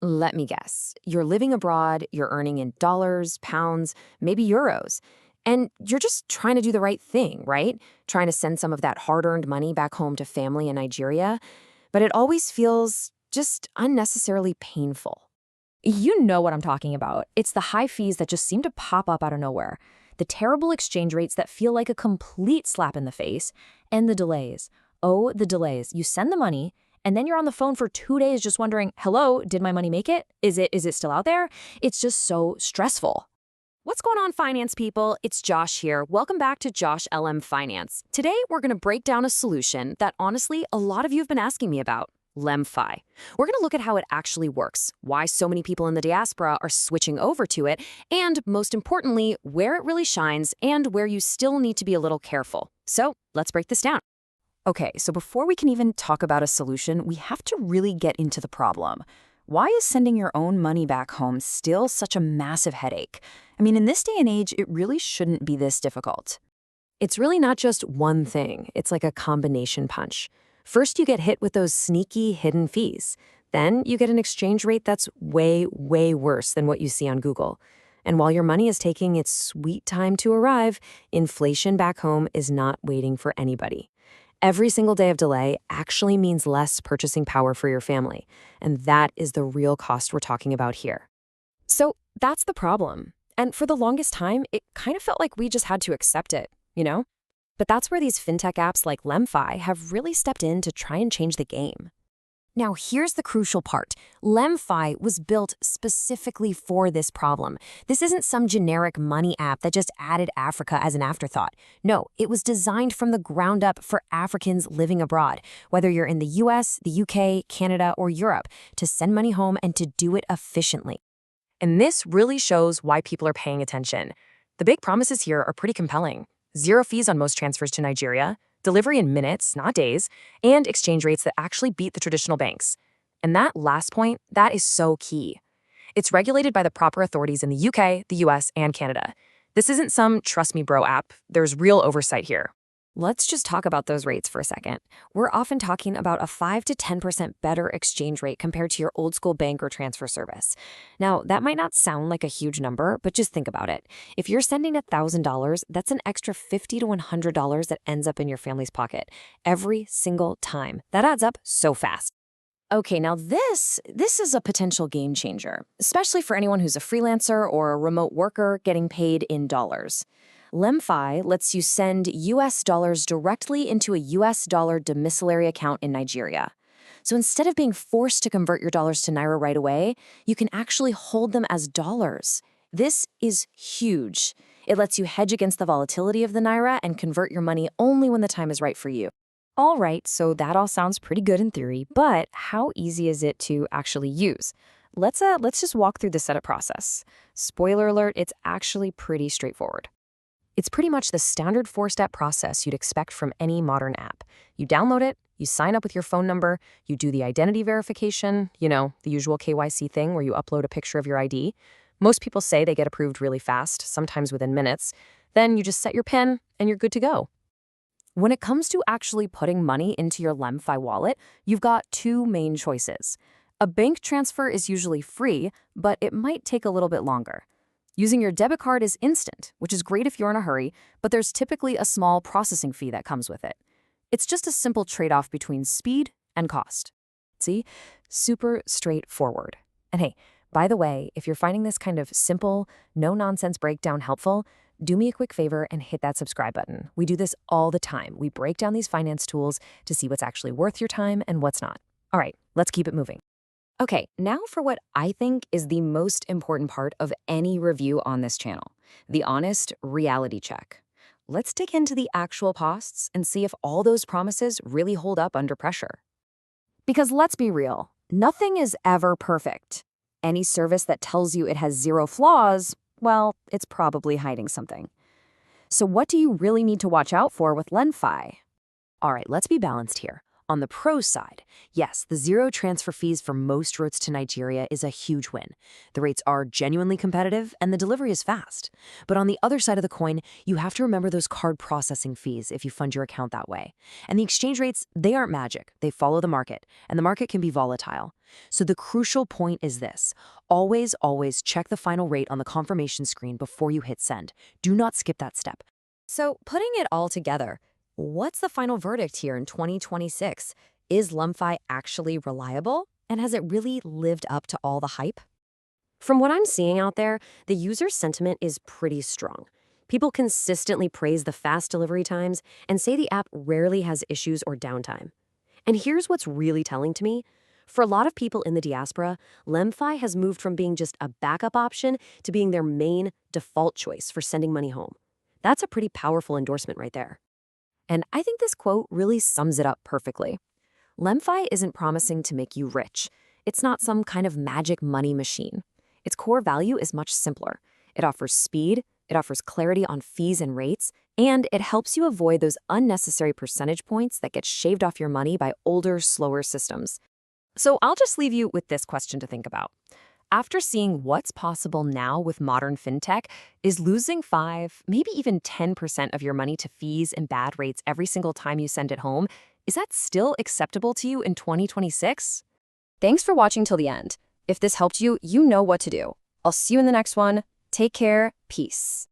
Let me guess. You're living abroad, you're earning in dollars, pounds, maybe euros. And you're just trying to do the right thing, right? Trying to send some of that hard-earned money back home to family in Nigeria. But it always feels just unnecessarily painful. You know what I'm talking about. It's the high fees that just seem to pop up out of nowhere, the terrible exchange rates that feel like a complete slap in the face, and the delays. Oh, the delays. You send the money, and then you're on the phone for 2 days just wondering, hello, did my money make it? Is it still out there? It's just so stressful. What's going on, finance people? It's Josh here. Welcome back to JoshLM Finance. Today, we're going to break down a solution that, honestly, a lot of you have been asking me about. LemFi. We're going to look at how it actually works, why so many people in the diaspora are switching over to it, and most importantly, where it really shines and where you still need to be a little careful. So let's break this down. Okay, so before we can even talk about a solution, we have to really get into the problem. Why is sending your own money back home still such a massive headache? I mean, in this day and age, it really shouldn't be this difficult. It's really not just one thing. It's like a combination punch. First, you get hit with those sneaky hidden fees. Then you get an exchange rate that's way, way worse than what you see on Google. And while your money is taking its sweet time to arrive, inflation back home is not waiting for anybody. Every single day of delay actually means less purchasing power for your family. And that is the real cost we're talking about here. So that's the problem. And for the longest time, it kind of felt like we just had to accept it, you know? But that's where these fintech apps like LemFi have really stepped in to try and change the game. Now, here's the crucial part. LemFi was built specifically for this problem. This isn't some generic money app that just added Africa as an afterthought. No, it was designed from the ground up for Africans living abroad, whether you're in the US, the UK, Canada, or Europe, to send money home and to do it efficiently. And this really shows why people are paying attention. The big promises here are pretty compelling. 0 fees on most transfers to Nigeria, delivery in minutes, not days, and exchange rates that actually beat the traditional banks. And that last point, that is so key. It's regulated by the proper authorities in the UK, the US, and Canada. This isn't some trust me bro app. There's real oversight here. Let's just talk about those rates for a second. We're often talking about a 5 to 10% better exchange rate compared to your old school bank or transfer service. Now, that might not sound like a huge number, but just think about it. If you're sending $1,000, that's an extra $50 to $100 that ends up in your family's pocket every single time. That adds up so fast. Okay, now this is a potential game changer, especially for anyone who's a freelancer or a remote worker getting paid in dollars. LemFi lets you send US dollars directly into a US dollar domiciliary account in Nigeria. So instead of being forced to convert your dollars to Naira right away, you can actually hold them as dollars. This is huge. It lets you hedge against the volatility of the Naira and convert your money only when the time is right for you. All right, so that all sounds pretty good in theory, but how easy is it to actually use? Let's just walk through the setup process. Spoiler alert, it's actually pretty straightforward. It's pretty much the standard 4-step process you'd expect from any modern app. You download it, you sign up with your phone number, you do the identity verification, the usual KYC thing where you upload a picture of your ID. Most people say they get approved really fast, sometimes within minutes. Then you just set your PIN and you're good to go. When it comes to actually putting money into your LemFi wallet, you've got 2 main choices. A bank transfer is usually free, but it might take a little bit longer. Using your debit card is instant, which is great if you're in a hurry, but there's typically a small processing fee that comes with it. It's just a simple trade-off between speed and cost. See? Super straightforward. And hey, by the way, if you're finding this kind of simple, no-nonsense breakdown helpful, do me a quick favor and hit that subscribe button. We do this all the time. We break down these finance tools to see what's actually worth your time and what's not. All right, let's keep it moving. Okay, now for what I think is the most important part of any review on this channel, the honest reality check. Let's dig into the actual costs and see if all those promises really hold up under pressure. Because let's be real, nothing is ever perfect. Any service that tells you it has 0 flaws, well, it's probably hiding something. So what do you really need to watch out for with LemFi? All right, let's be balanced here. On the pro side, yes, the zero transfer fees for most routes to Nigeria is a huge win. The rates are genuinely competitive and the delivery is fast. But on the other side of the coin, you have to remember those card processing fees if you fund your account that way. And the exchange rates, they aren't magic. They follow the market, and the market can be volatile. So the crucial point is this. Always, always check the final rate on the confirmation screen before you hit send. Do not skip that step. So, putting it all together, what's the final verdict here in 2026? Is LemFi actually reliable? And has it really lived up to all the hype? From what I'm seeing out there, the user sentiment is pretty strong. People consistently praise the fast delivery times and say the app rarely has issues or downtime. And here's what's really telling to me. For a lot of people in the diaspora, LemFi has moved from being just a backup option to being their main default choice for sending money home. That's a pretty powerful endorsement right there. And I think this quote really sums it up perfectly. LemFi isn't promising to make you rich. It's not some kind of magic money machine. Its core value is much simpler. It offers speed, it offers clarity on fees and rates, and it helps you avoid those unnecessary percentage points that get shaved off your money by older, slower systems. So I'll just leave you with this question to think about. After seeing what's possible now with modern fintech, is losing 5, maybe even 10% of your money to fees and bad rates every single time you send it home, is that still acceptable to you in 2026? Thanks for watching till the end. If this helped you, you know what to do. I'll see you in the next one. Take care. Peace.